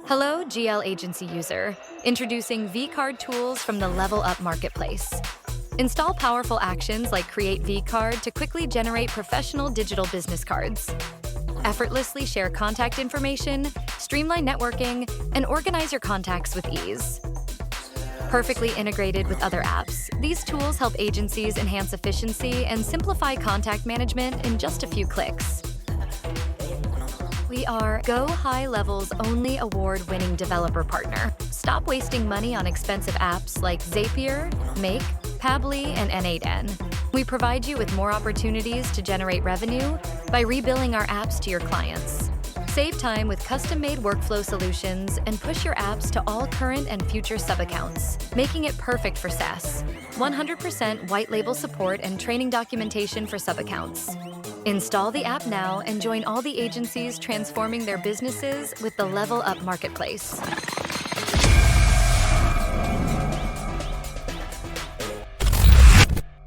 Hello, GL agency user. Introducing vCard tools from the Level Up Marketplace. Install powerful actions like Create vCard to quickly generate professional digital business cards. Effortlessly share contact information, streamline networking, and organize your contacts with ease. Perfectly integrated with other apps, these tools help agencies enhance efficiency and simplify contact management in just a few clicks. We are Go High Level's only award-winning developer partner. Stop wasting money on expensive apps like Zapier, Make, Pabbly, and N8N. We provide you with more opportunities to generate revenue by rebilling our apps to your clients. Save time with custom-made workflow solutions and push your apps to all current and future sub-accounts, making it perfect for SaaS. 100% white label support and training documentation for sub-accounts. Install the app now and join all the agencies transforming their businesses with the Level Up Marketplace.